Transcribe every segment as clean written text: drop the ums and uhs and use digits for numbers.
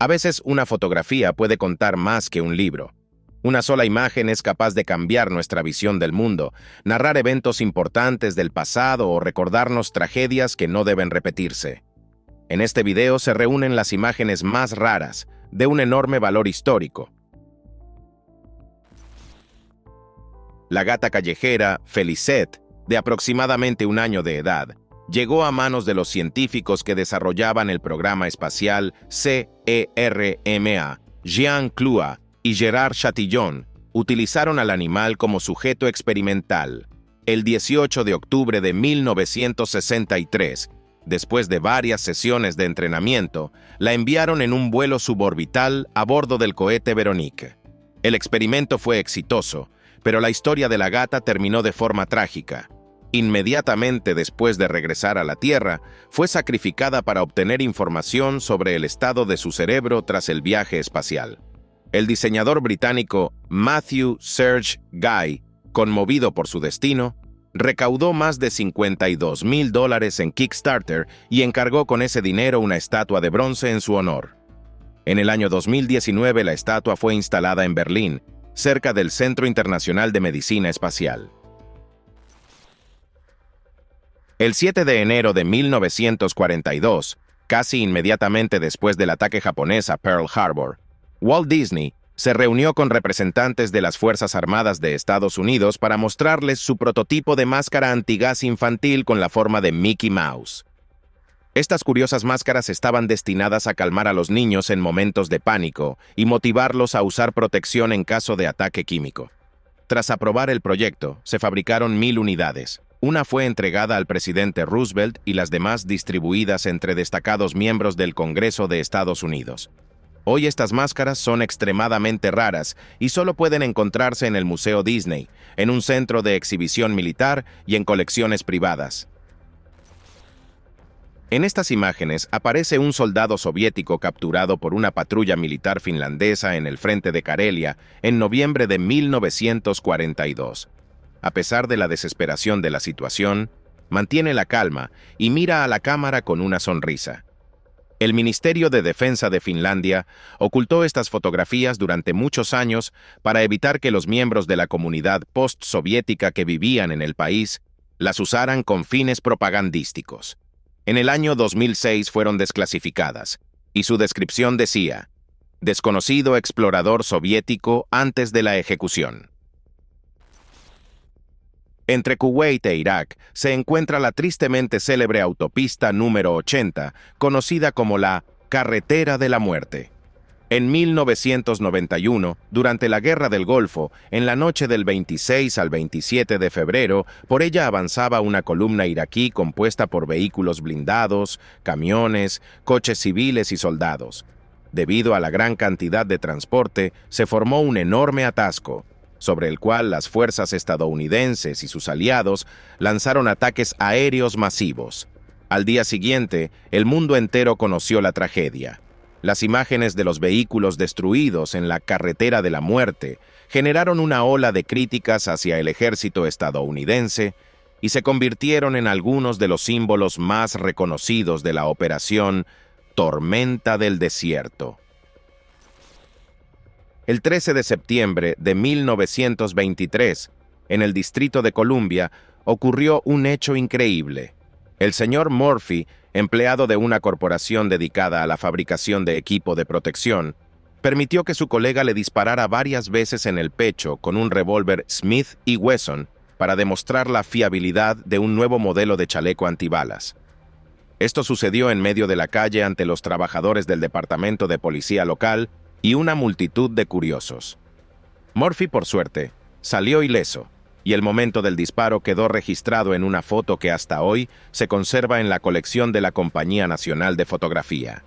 A veces una fotografía puede contar más que un libro. Una sola imagen es capaz de cambiar nuestra visión del mundo, narrar eventos importantes del pasado o recordarnos tragedias que no deben repetirse. En este video se reúnen las imágenes más raras, de un enorme valor histórico. La gata callejera, Felicette, de aproximadamente 1 año de edad, llegó a manos de los científicos que desarrollaban el programa espacial CERMA. Jean Cloua y Gerard Chatillon utilizaron al animal como sujeto experimental. El 18 de octubre de 1963, después de varias sesiones de entrenamiento, la enviaron en un vuelo suborbital a bordo del cohete Véronique. El experimento fue exitoso, pero la historia de la gata terminó de forma trágica. Inmediatamente después de regresar a la Tierra, fue sacrificada para obtener información sobre el estado de su cerebro tras el viaje espacial. El diseñador británico Matthew Serge Guy, conmovido por su destino, recaudó más de $52,000 en Kickstarter y encargó con ese dinero una estatua de bronce en su honor. En el año 2019 la estatua fue instalada en Berlín, cerca del Centro Internacional de Medicina Espacial. El 7 de enero de 1942, casi inmediatamente después del ataque japonés a Pearl Harbor, Walt Disney se reunió con representantes de las Fuerzas Armadas de Estados Unidos para mostrarles su prototipo de máscara antigás infantil con la forma de Mickey Mouse. Estas curiosas máscaras estaban destinadas a calmar a los niños en momentos de pánico y motivarlos a usar protección en caso de ataque químico. Tras aprobar el proyecto, se fabricaron 1,000 unidades. Una fue entregada al presidente Roosevelt y las demás distribuidas entre destacados miembros del Congreso de Estados Unidos. Hoy estas máscaras son extremadamente raras y solo pueden encontrarse en el Museo Disney, en un centro de exhibición militar y en colecciones privadas. En estas imágenes aparece un soldado soviético capturado por una patrulla militar finlandesa en el frente de Karelia en noviembre de 1942. A pesar de la desesperación de la situación, mantiene la calma y mira a la cámara con una sonrisa. El Ministerio de Defensa de Finlandia ocultó estas fotografías durante muchos años para evitar que los miembros de la comunidad postsoviética que vivían en el país las usaran con fines propagandísticos. En el año 2006 fueron desclasificadas, y su descripción decía: desconocido explorador soviético antes de la ejecución. Entre Kuwait e Irak se encuentra la tristemente célebre autopista número 80, conocida como la Carretera de la Muerte. En 1991, durante la Guerra del Golfo, en la noche del 26 al 27 de febrero, por ella avanzaba una columna iraquí compuesta por vehículos blindados, camiones, coches civiles y soldados. Debido a la gran cantidad de transporte, se formó un enorme atasco, sobre el cual las fuerzas estadounidenses y sus aliados lanzaron ataques aéreos masivos. Al día siguiente, el mundo entero conoció la tragedia. Las imágenes de los vehículos destruidos en la Carretera de la Muerte generaron una ola de críticas hacia el ejército estadounidense y se convirtieron en algunos de los símbolos más reconocidos de la operación Tormenta del Desierto. El 13 de septiembre de 1923, en el Distrito de Columbia, ocurrió un hecho increíble. El señor Murphy, empleado de una corporación dedicada a la fabricación de equipo de protección, permitió que su colega le disparara varias veces en el pecho con un revólver Smith & Wesson para demostrar la fiabilidad de un nuevo modelo de chaleco antibalas. Esto sucedió en medio de la calle ante los trabajadores del departamento de policía local y una multitud de curiosos. Murphy, por suerte, salió ileso, y el momento del disparo quedó registrado en una foto que hasta hoy se conserva en la colección de la Compañía Nacional de Fotografía.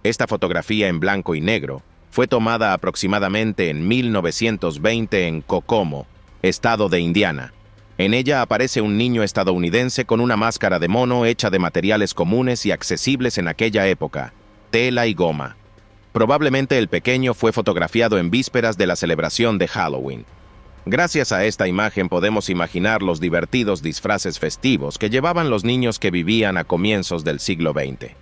Esta fotografía en blanco y negro fue tomada aproximadamente en 1920 en Kokomo, estado de Indiana. En ella aparece un niño estadounidense con una máscara de mono hecha de materiales comunes y accesibles en aquella época, tela y goma. Probablemente el pequeño fue fotografiado en vísperas de la celebración de Halloween. Gracias a esta imagen podemos imaginar los divertidos disfraces festivos que llevaban los niños que vivían a comienzos del siglo XX.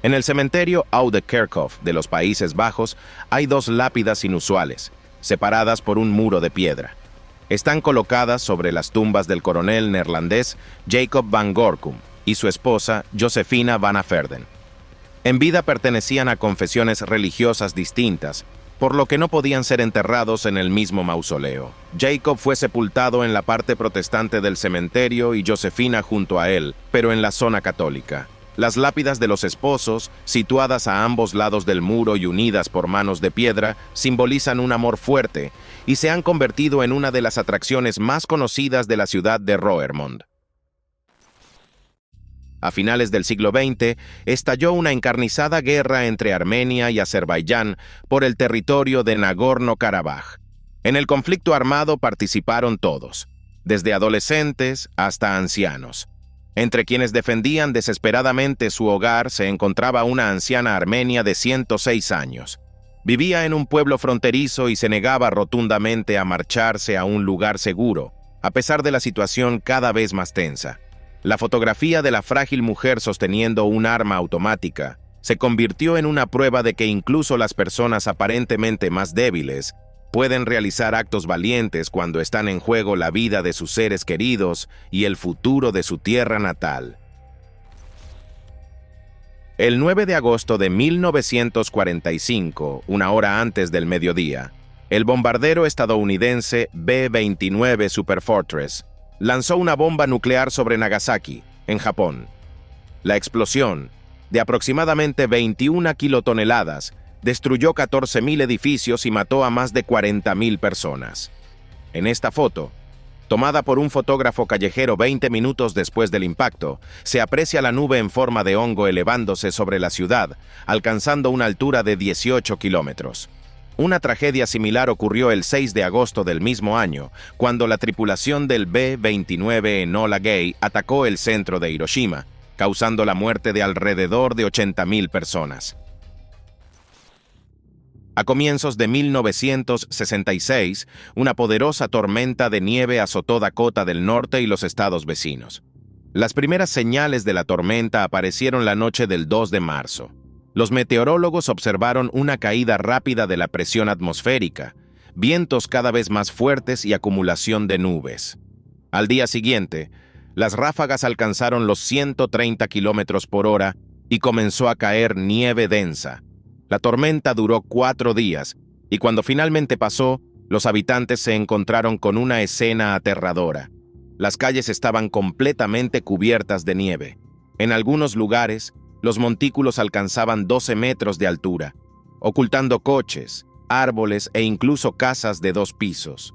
En el cementerio Oude Kerkhof de los Países Bajos hay dos lápidas inusuales, separadas por un muro de piedra. Están colocadas sobre las tumbas del coronel neerlandés Jacob van Gorkum y su esposa Josefina van Afferden. En vida pertenecían a confesiones religiosas distintas, por lo que no podían ser enterrados en el mismo mausoleo. Jacob fue sepultado en la parte protestante del cementerio y Josefina junto a él, pero en la zona católica. Las lápidas de los esposos, situadas a ambos lados del muro y unidas por manos de piedra, simbolizan un amor fuerte y se han convertido en una de las atracciones más conocidas de la ciudad de Roermond. A finales del siglo XX, estalló una encarnizada guerra entre Armenia y Azerbaiyán por el territorio de Nagorno-Karabaj. En el conflicto armado participaron todos, desde adolescentes hasta ancianos. Entre quienes defendían desesperadamente su hogar se encontraba una anciana armenia de 106 años. Vivía en un pueblo fronterizo y se negaba rotundamente a marcharse a un lugar seguro, a pesar de la situación cada vez más tensa. La fotografía de la frágil mujer sosteniendo un arma automática se convirtió en una prueba de que incluso las personas aparentemente más débiles pueden realizar actos valientes cuando están en juego la vida de sus seres queridos y el futuro de su tierra natal. El 9 de agosto de 1945, una hora antes del mediodía, el bombardero estadounidense B-29 Superfortress lanzó una bomba nuclear sobre Nagasaki, en Japón. La explosión, de aproximadamente 21 kilotoneladas, destruyó 14.000 edificios y mató a más de 40.000 personas. En esta foto, tomada por un fotógrafo callejero 20 minutos después del impacto, se aprecia la nube en forma de hongo elevándose sobre la ciudad, alcanzando una altura de 18 kilómetros. Una tragedia similar ocurrió el 6 de agosto del mismo año, cuando la tripulación del B-29 Enola Gay atacó el centro de Hiroshima, causando la muerte de alrededor de 80.000 personas. A comienzos de 1966, una poderosa tormenta de nieve azotó Dakota del Norte y los estados vecinos. Las primeras señales de la tormenta aparecieron la noche del 2 de marzo. Los meteorólogos observaron una caída rápida de la presión atmosférica, vientos cada vez más fuertes y acumulación de nubes. Al día siguiente, las ráfagas alcanzaron los 130 kilómetros por hora y comenzó a caer nieve densa. La tormenta duró 4 días y cuando finalmente pasó, los habitantes se encontraron con una escena aterradora. Las calles estaban completamente cubiertas de nieve. En algunos lugares, los montículos alcanzaban 12 metros de altura, ocultando coches, árboles e incluso casas de 2 pisos.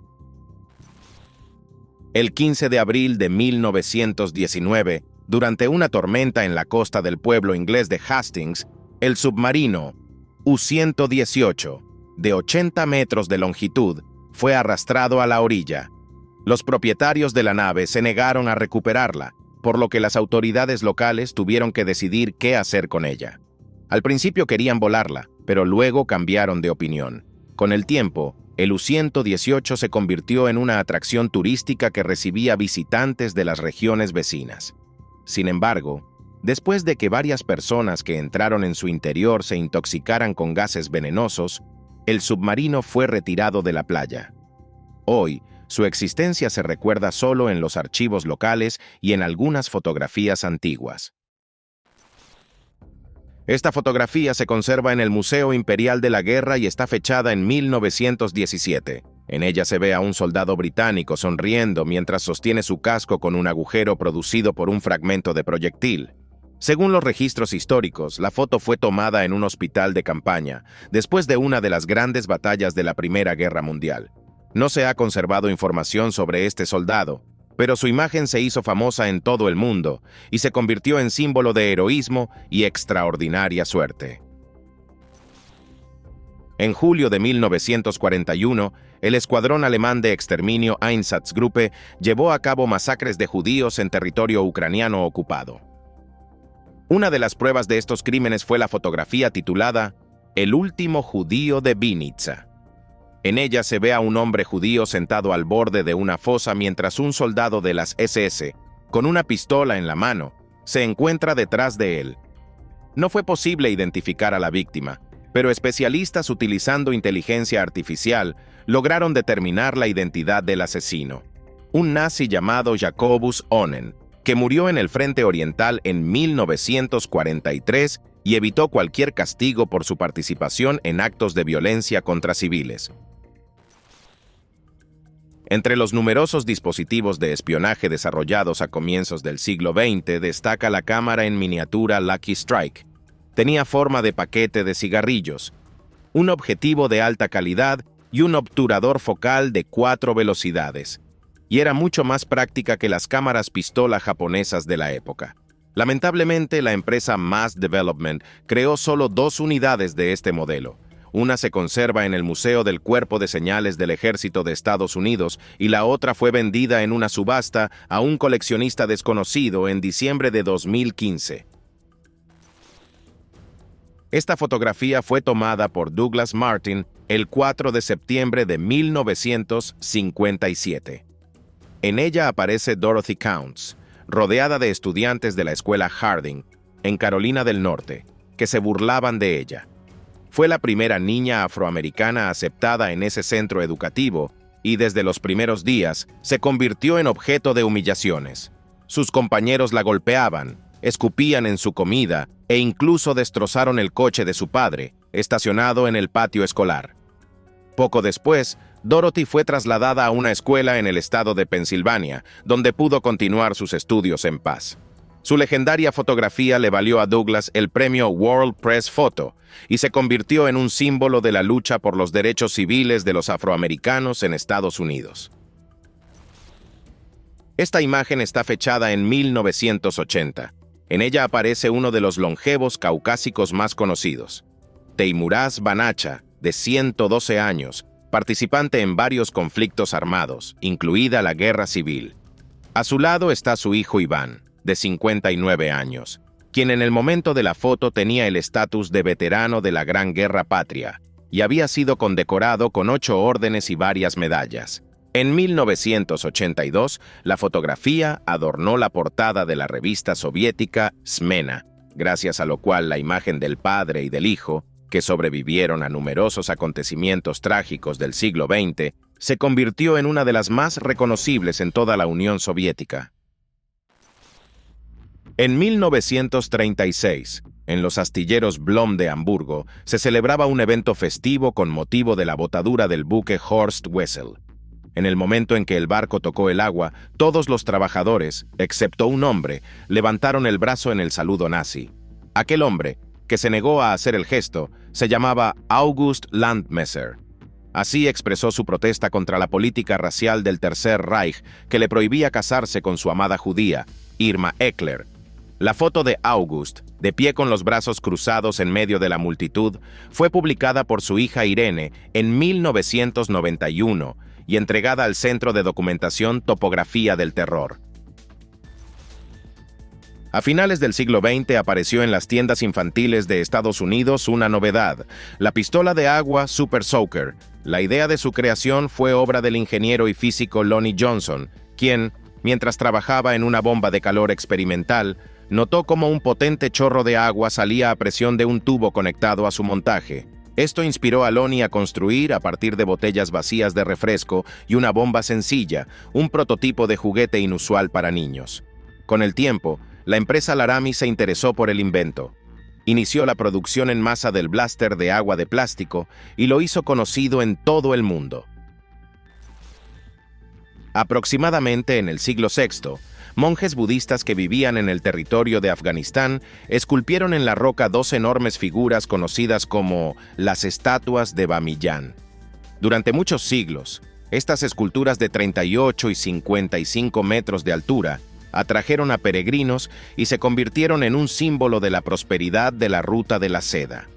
El 15 de abril de 1919, durante una tormenta en la costa del pueblo inglés de Hastings, el submarino U-118, de 80 metros de longitud, fue arrastrado a la orilla. Los propietarios de la nave se negaron a recuperarla, por lo que las autoridades locales tuvieron que decidir qué hacer con ella. Al principio querían volarla, pero luego cambiaron de opinión. Con el tiempo, el U-118 se convirtió en una atracción turística que recibía visitantes de las regiones vecinas. Sin embargo, después de que varias personas que entraron en su interior se intoxicaran con gases venenosos, el submarino fue retirado de la playa. Hoy, su existencia se recuerda solo en los archivos locales y en algunas fotografías antiguas. Esta fotografía se conserva en el Museo Imperial de la Guerra y está fechada en 1917. En ella se ve a un soldado británico sonriendo mientras sostiene su casco con un agujero producido por un fragmento de proyectil. Según los registros históricos, la foto fue tomada en un hospital de campaña, después de una de las grandes batallas de la Primera Guerra Mundial. No se ha conservado información sobre este soldado, pero su imagen se hizo famosa en todo el mundo y se convirtió en símbolo de heroísmo y extraordinaria suerte. En julio de 1941, el escuadrón alemán de exterminio Einsatzgruppe llevó a cabo masacres de judíos en territorio ucraniano ocupado. Una de las pruebas de estos crímenes fue la fotografía titulada «El último judío de Vinnitsa». En ella se ve a un hombre judío sentado al borde de una fosa mientras un soldado de las SS, con una pistola en la mano, se encuentra detrás de él. No fue posible identificar a la víctima, pero especialistas utilizando inteligencia artificial lograron determinar la identidad del asesino. Un nazi llamado Jacobus Onen, que murió en el Frente Oriental en 1943 y evitó cualquier castigo por su participación en actos de violencia contra civiles. Entre los numerosos dispositivos de espionaje desarrollados a comienzos del siglo XX destaca la cámara en miniatura Lucky Strike. Tenía forma de paquete de cigarrillos, un objetivo de alta calidad y un obturador focal de 4 velocidades, y era mucho más práctica que las cámaras pistola japonesas de la época. Lamentablemente, la empresa Mass Development creó solo 2 unidades de este modelo. Una se conserva en el Museo del Cuerpo de Señales del Ejército de Estados Unidos y la otra fue vendida en una subasta a un coleccionista desconocido en diciembre de 2015. Esta fotografía fue tomada por Douglas Martin el 4 de septiembre de 1957. En ella aparece Dorothy Counts, rodeada de estudiantes de la escuela Harding, en Carolina del Norte, que se burlaban de ella. Fue la primera niña afroamericana aceptada en ese centro educativo y desde los primeros días se convirtió en objeto de humillaciones. Sus compañeros la golpeaban, escupían en su comida e incluso destrozaron el coche de su padre, estacionado en el patio escolar. Poco después, Dorothy fue trasladada a una escuela en el estado de Pensilvania, donde pudo continuar sus estudios en paz. Su legendaria fotografía le valió a Douglas el premio World Press Photo y se convirtió en un símbolo de la lucha por los derechos civiles de los afroamericanos en Estados Unidos. Esta imagen está fechada en 1980. En ella aparece uno de los longevos caucásicos más conocidos, Teimuraz Banacha, de 112 años, participante en varios conflictos armados, incluida la Guerra Civil. A su lado está su hijo Iván, de 59 años, quien en el momento de la foto tenía el estatus de veterano de la Gran Guerra Patria y había sido condecorado con 8 órdenes y varias medallas. En 1982, la fotografía adornó la portada de la revista soviética Smena, gracias a lo cual la imagen del padre y del hijo, que sobrevivieron a numerosos acontecimientos trágicos del siglo XX, se convirtió en una de las más reconocibles en toda la Unión Soviética. En 1936, en los astilleros Blohm de Hamburgo, se celebraba un evento festivo con motivo de la botadura del buque Horst Wessel. En el momento en que el barco tocó el agua, todos los trabajadores, excepto un hombre, levantaron el brazo en el saludo nazi. Aquel hombre, que se negó a hacer el gesto, se llamaba August Landmesser. Así expresó su protesta contra la política racial del Tercer Reich que le prohibía casarse con su amada judía, Irma Eckler. La foto de August, de pie con los brazos cruzados en medio de la multitud, fue publicada por su hija Irene en 1991 y entregada al Centro de Documentación Topografía del Terror. A finales del siglo XX apareció en las tiendas infantiles de Estados Unidos una novedad, la pistola de agua Super Soaker. La idea de su creación fue obra del ingeniero y físico Lonnie Johnson, quien, mientras trabajaba en una bomba de calor experimental, notó cómo un potente chorro de agua salía a presión de un tubo conectado a su montaje. Esto inspiró a Lonnie a construir, a partir de botellas vacías de refresco y una bomba sencilla, un prototipo de juguete inusual para niños. Con el tiempo, la empresa Laramie se interesó por el invento. Inició la producción en masa del blaster de agua de plástico y lo hizo conocido en todo el mundo. Aproximadamente en el siglo VI, monjes budistas que vivían en el territorio de Afganistán esculpieron en la roca 2 enormes figuras conocidas como las estatuas de Bamiyan. Durante muchos siglos, estas esculturas de 38 y 55 metros de altura atrajeron a peregrinos y se convirtieron en un símbolo de la prosperidad de la Ruta de la Seda.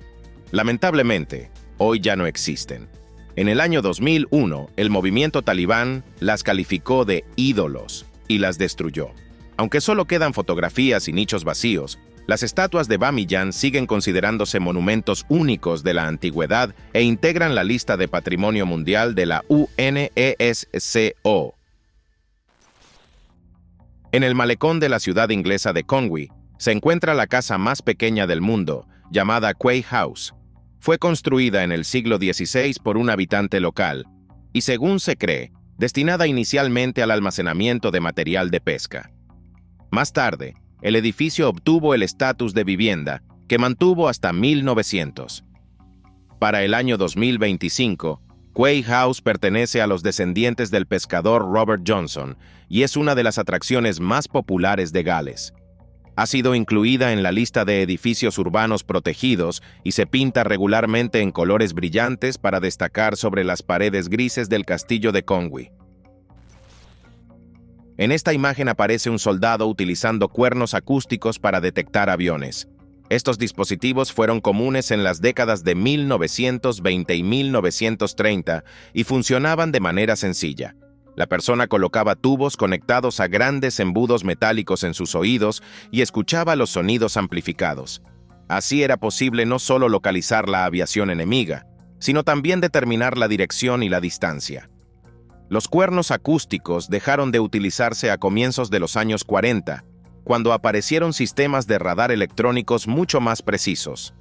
Lamentablemente, hoy ya no existen. En el año 2001, el movimiento talibán las calificó de ídolos y las destruyó. Aunque solo quedan fotografías y nichos vacíos, las estatuas de Bamiyan siguen considerándose monumentos únicos de la antigüedad e integran la lista de Patrimonio Mundial de la UNESCO. En el malecón de la ciudad inglesa de Conwy, se encuentra la casa más pequeña del mundo, llamada Quay House. Fue construida en el siglo XVI por un habitante local y, según se cree, destinada inicialmente al almacenamiento de material de pesca. Más tarde, el edificio obtuvo el estatus de vivienda, que mantuvo hasta 1900. Para el año 2025, Quay House pertenece a los descendientes del pescador Robert Johnson y es una de las atracciones más populares de Gales. Ha sido incluida en la lista de edificios urbanos protegidos y se pinta regularmente en colores brillantes para destacar sobre las paredes grises del castillo de Conwy. En esta imagen aparece un soldado utilizando cuernos acústicos para detectar aviones. Estos dispositivos fueron comunes en las décadas de 1920 y 1930 y funcionaban de manera sencilla. La persona colocaba tubos conectados a grandes embudos metálicos en sus oídos y escuchaba los sonidos amplificados. Así era posible no solo localizar la aviación enemiga, sino también determinar la dirección y la distancia. Los cuernos acústicos dejaron de utilizarse a comienzos de los años 40, cuando aparecieron sistemas de radar electrónicos mucho más precisos.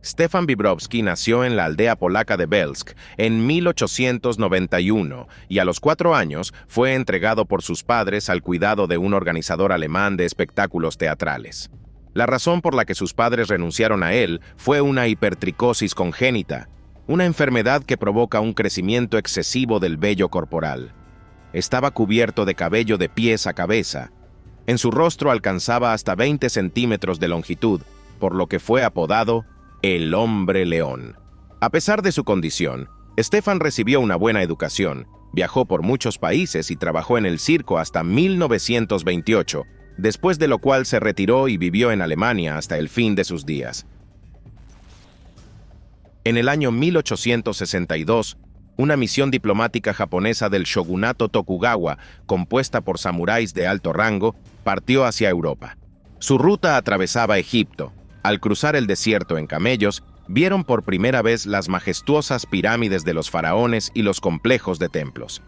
Stefan Vibrowski nació en la aldea polaca de Belsk en 1891 y a los 4 años fue entregado por sus padres al cuidado de un organizador alemán de espectáculos teatrales. La razón por la que sus padres renunciaron a él fue una hipertricosis congénita, una enfermedad que provoca un crecimiento excesivo del vello corporal. Estaba cubierto de cabello de pies a cabeza. En su rostro alcanzaba hasta 20 centímetros de longitud, por lo que fue apodado el Hombre León. A pesar de su condición, Stefan recibió una buena educación, viajó por muchos países y trabajó en el circo hasta 1928, después de lo cual se retiró y vivió en Alemania hasta el fin de sus días. En el año 1862, una misión diplomática japonesa del shogunato Tokugawa, compuesta por samuráis de alto rango, partió hacia Europa. Su ruta atravesaba Egipto. Al cruzar el desierto en camellos, vieron por primera vez las majestuosas pirámides de los faraones y los complejos de templos.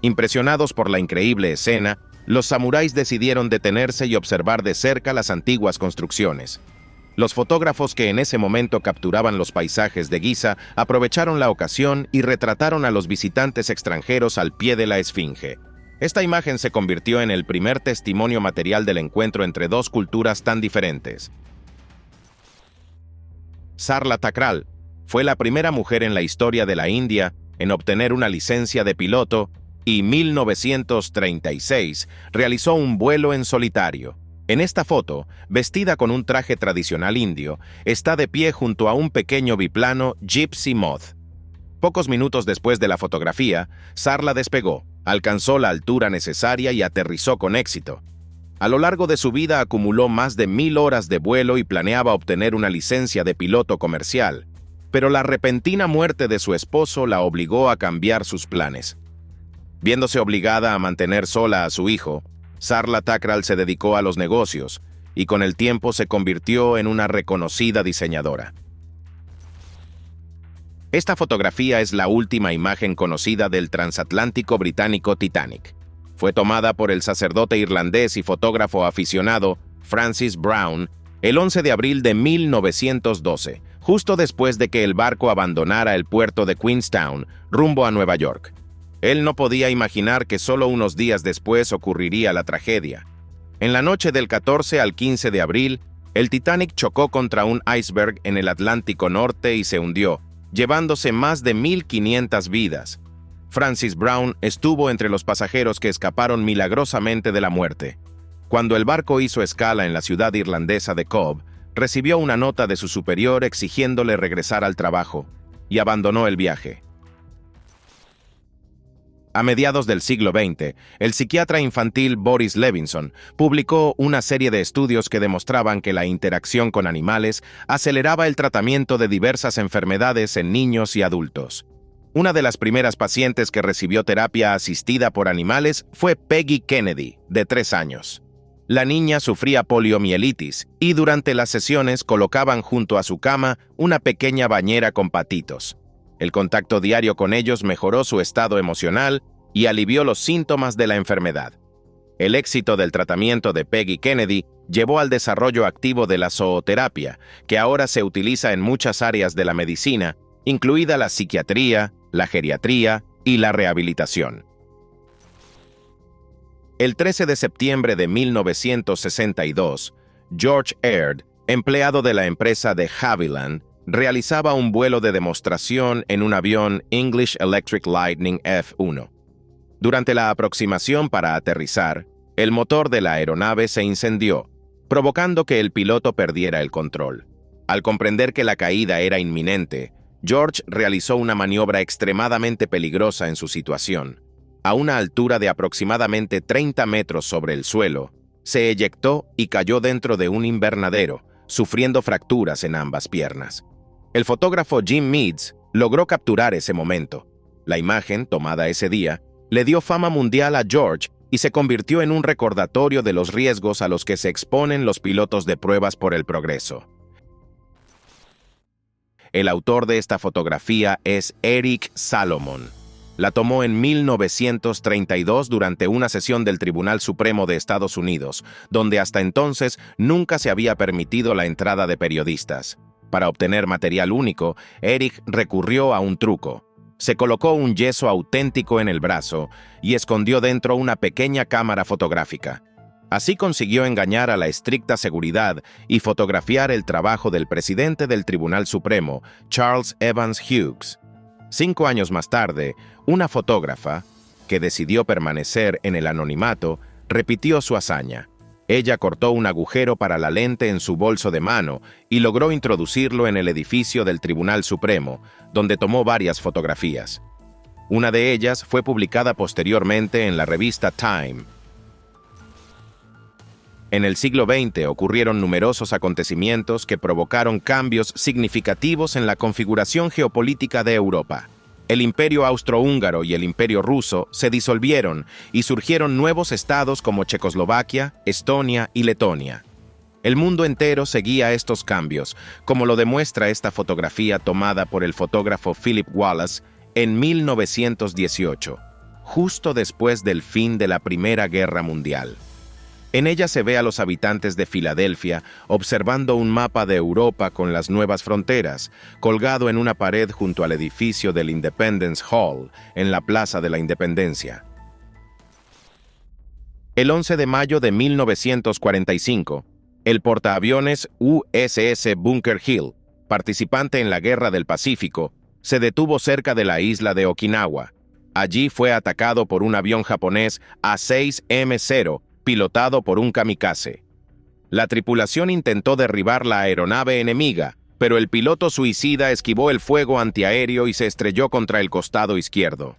Impresionados por la increíble escena, los samuráis decidieron detenerse y observar de cerca las antiguas construcciones. Los fotógrafos que en ese momento capturaban los paisajes de Giza aprovecharon la ocasión y retrataron a los visitantes extranjeros al pie de la Esfinge. Esta imagen se convirtió en el primer testimonio material del encuentro entre dos culturas tan diferentes. Sarla Thakral fue la primera mujer en la historia de la India en obtener una licencia de piloto y en 1936 realizó un vuelo en solitario. En esta foto, vestida con un traje tradicional indio, está de pie junto a un pequeño biplano Gypsy Moth. Pocos minutos después de la fotografía, Sarla despegó, alcanzó la altura necesaria y aterrizó con éxito. A lo largo de su vida acumuló más de 1000 horas de vuelo y planeaba obtener una licencia de piloto comercial, pero la repentina muerte de su esposo la obligó a cambiar sus planes. Viéndose obligada a mantener sola a su hijo, Sarla Thakral se dedicó a los negocios y con el tiempo se convirtió en una reconocida diseñadora. Esta fotografía es la última imagen conocida del transatlántico británico Titanic. Fue tomada por el sacerdote irlandés y fotógrafo aficionado Francis Brown el 11 de abril de 1912, justo después de que el barco abandonara el puerto de Queenstown rumbo a Nueva York. Él no podía imaginar que solo unos días después ocurriría la tragedia. En la noche del 14 al 15 de abril, el Titanic chocó contra un iceberg en el Atlántico Norte y se hundió, llevándose más de 1500 vidas. Francis Brown estuvo entre los pasajeros que escaparon milagrosamente de la muerte. Cuando el barco hizo escala en la ciudad irlandesa de Cobh, recibió una nota de su superior exigiéndole regresar al trabajo, y abandonó el viaje. A mediados del siglo XX, el psiquiatra infantil Boris Levinson publicó una serie de estudios que demostraban que la interacción con animales aceleraba el tratamiento de diversas enfermedades en niños y adultos. Una de las primeras pacientes que recibió terapia asistida por animales fue Peggy Kennedy, de 3 años. La niña sufría poliomielitis y durante las sesiones colocaban junto a su cama una pequeña bañera con patitos. El contacto diario con ellos mejoró su estado emocional y alivió los síntomas de la enfermedad. El éxito del tratamiento de Peggy Kennedy llevó al desarrollo activo de la zooterapia, que ahora se utiliza en muchas áreas de la medicina, incluida la psiquiatría, la geriatría y la rehabilitación. El 13 de septiembre de 1962, George Aird, empleado de la empresa de Havilland, realizaba un vuelo de demostración en un avión English Electric Lightning F-1. Durante la aproximación para aterrizar, el motor de la aeronave se incendió, provocando que el piloto perdiera el control. Al comprender que la caída era inminente, George realizó una maniobra extremadamente peligrosa en su situación. A una altura de aproximadamente 30 metros sobre el suelo, se eyectó y cayó dentro de un invernadero, sufriendo fracturas en ambas piernas. El fotógrafo Jim Meads logró capturar ese momento. La imagen, tomada ese día, le dio fama mundial a George y se convirtió en un recordatorio de los riesgos a los que se exponen los pilotos de pruebas por el progreso. El autor de esta fotografía es Eric Salomon. La tomó en 1932 durante una sesión del Tribunal Supremo de Estados Unidos, donde hasta entonces nunca se había permitido la entrada de periodistas. Para obtener material único, Eric recurrió a un truco. Se colocó un yeso auténtico en el brazo y escondió dentro una pequeña cámara fotográfica. Así consiguió engañar a la estricta seguridad y fotografiar el trabajo del presidente del Tribunal Supremo, Charles Evans Hughes. 5 años más tarde, una fotógrafa, que decidió permanecer en el anonimato, repitió su hazaña. Ella cortó un agujero para la lente en su bolso de mano y logró introducirlo en el edificio del Tribunal Supremo, donde tomó varias fotografías. Una de ellas fue publicada posteriormente en la revista Time. En el siglo XX ocurrieron numerosos acontecimientos que provocaron cambios significativos en la configuración geopolítica de Europa. El Imperio Austrohúngaro y el Imperio Ruso se disolvieron y surgieron nuevos estados como Checoslovaquia, Estonia y Letonia. El mundo entero seguía estos cambios, como lo demuestra esta fotografía tomada por el fotógrafo Philip Wallace en 1918, justo después del fin de la Primera Guerra Mundial. En ella se ve a los habitantes de Filadelfia observando un mapa de Europa con las nuevas fronteras, colgado en una pared junto al edificio del Independence Hall, en la Plaza de la Independencia. El 11 de mayo de 1945, el portaaviones USS Bunker Hill, participante en la Guerra del Pacífico, se detuvo cerca de la isla de Okinawa. Allí fue atacado por un avión japonés A-6M0, pilotado por un kamikaze. La tripulación intentó derribar la aeronave enemiga, pero el piloto suicida esquivó el fuego antiaéreo y se estrelló contra el costado izquierdo.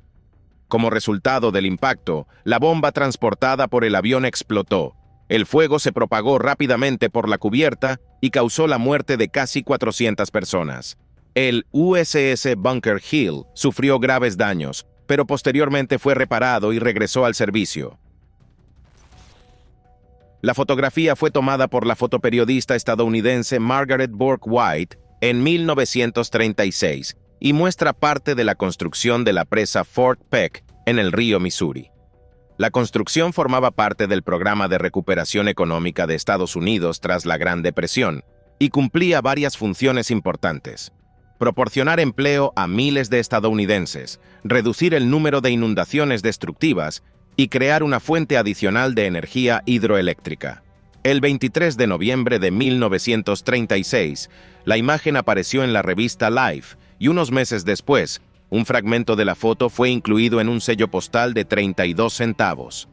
Como resultado del impacto, la bomba transportada por el avión explotó. El fuego se propagó rápidamente por la cubierta y causó la muerte de casi 400 personas. El USS Bunker Hill sufrió graves daños, pero posteriormente fue reparado y regresó al servicio. La fotografía fue tomada por la fotoperiodista estadounidense Margaret Bourke White en 1936 y muestra parte de la construcción de la presa Fort Peck en el río Missouri. La construcción formaba parte del programa de recuperación económica de Estados Unidos tras la Gran Depresión y cumplía varias funciones importantes: proporcionar empleo a miles de estadounidenses, reducir el número de inundaciones destructivas y crear una fuente adicional de energía hidroeléctrica. El 23 de noviembre de 1936, la imagen apareció en la revista Life y unos meses después, un fragmento de la foto fue incluido en un sello postal de 32 centavos.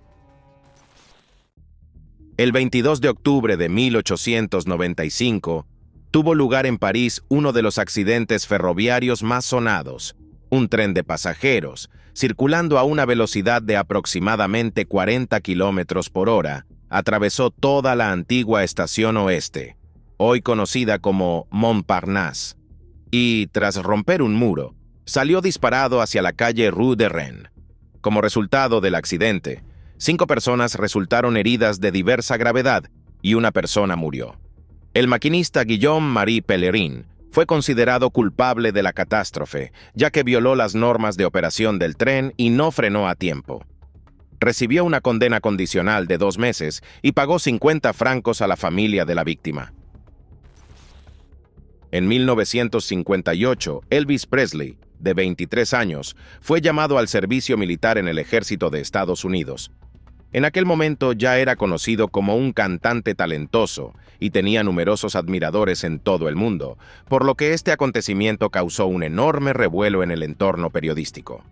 El 22 de octubre de 1895, tuvo lugar en París uno de los accidentes ferroviarios más sonados. Un tren de pasajeros, circulando a una velocidad de aproximadamente 40 kilómetros por hora, atravesó toda la antigua Estación Oeste, hoy conocida como Montparnasse, y, tras romper un muro, salió disparado hacia la calle Rue de Rennes. Como resultado del accidente, 5 personas resultaron heridas de diversa gravedad y una persona murió. El maquinista Guillaume-Marie Pellerin fue considerado culpable de la catástrofe, ya que violó las normas de operación del tren y no frenó a tiempo. recibió una condena condicional de 2 meses y pagó 50 francos a la familia de la víctima. En 1958, Elvis Presley, de 23 años, fue llamado al servicio militar en el ejército de Estados Unidos. En aquel momento ya era conocido como un cantante talentoso y tenía numerosos admiradores en todo el mundo, por lo que este acontecimiento causó un enorme revuelo en el entorno periodístico.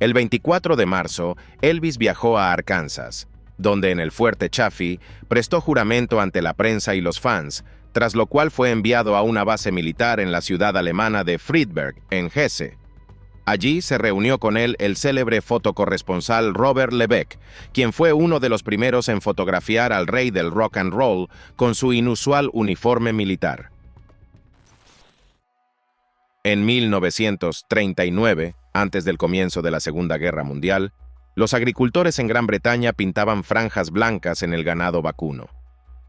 El 24 de marzo, Elvis viajó a Arkansas, donde en el fuerte Chaffee prestó juramento ante la prensa y los fans, tras lo cual fue enviado a una base militar en la ciudad alemana de Friedberg, en Hesse. Allí se reunió con él el célebre fotocorresponsal Robert Lebeck, quien fue uno de los primeros en fotografiar al rey del rock and roll con su inusual uniforme militar. En 1939, antes del comienzo de la Segunda Guerra Mundial, los agricultores en Gran Bretaña pintaban franjas blancas en el ganado vacuno.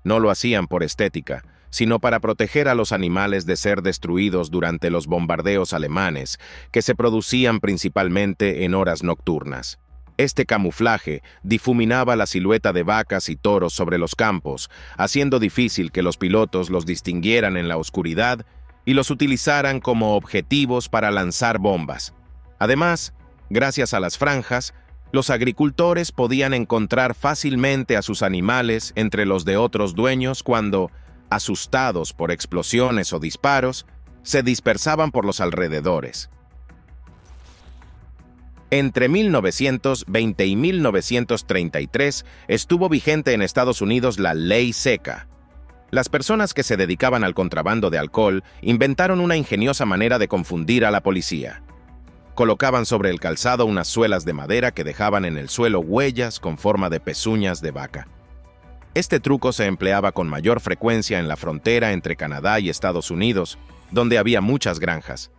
No lo hacían por estética, sino para proteger a los animales de ser destruidos durante los bombardeos alemanes, que se producían principalmente en horas nocturnas. Este camuflaje difuminaba la silueta de vacas y toros sobre los campos, haciendo difícil que los pilotos los distinguieran en la oscuridad y los utilizaran como objetivos para lanzar bombas. Además, gracias a las franjas, los agricultores podían encontrar fácilmente a sus animales entre los de otros dueños cuando, asustados por explosiones o disparos, se dispersaban por los alrededores. Entre 1920 y 1933 estuvo vigente en Estados Unidos la ley seca. Las personas que se dedicaban al contrabando de alcohol inventaron una ingeniosa manera de confundir a la policía. Colocaban sobre el calzado unas suelas de madera que dejaban en el suelo huellas con forma de pezuñas de vaca. Este truco se empleaba con mayor frecuencia en la frontera entre Canadá y Estados Unidos, donde había muchas granjas.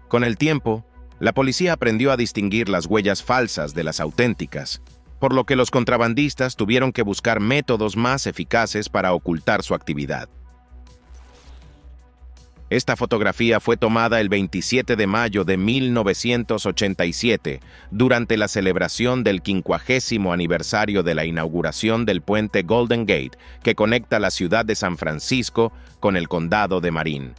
Con el tiempo, la policía aprendió a distinguir las huellas falsas de las auténticas, por lo que los contrabandistas tuvieron que buscar métodos más eficaces para ocultar su actividad. Esta fotografía fue tomada el 27 de mayo de 1987, durante la celebración del 50º aniversario de la inauguración del puente Golden Gate, que conecta la ciudad de San Francisco con el condado de Marin.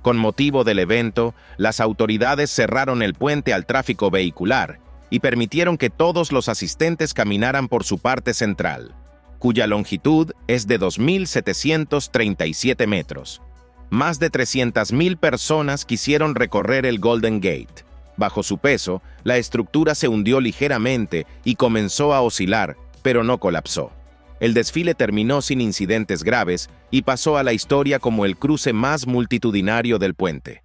Con motivo del evento, las autoridades cerraron el puente al tráfico vehicular y permitieron que todos los asistentes caminaran por su parte central, cuya longitud es de 2.737 metros. Más de 300.000 personas quisieron recorrer el Golden Gate. Bajo su peso, la estructura se hundió ligeramente y comenzó a oscilar, pero no colapsó. El desfile terminó sin incidentes graves y pasó a la historia como el cruce más multitudinario del puente.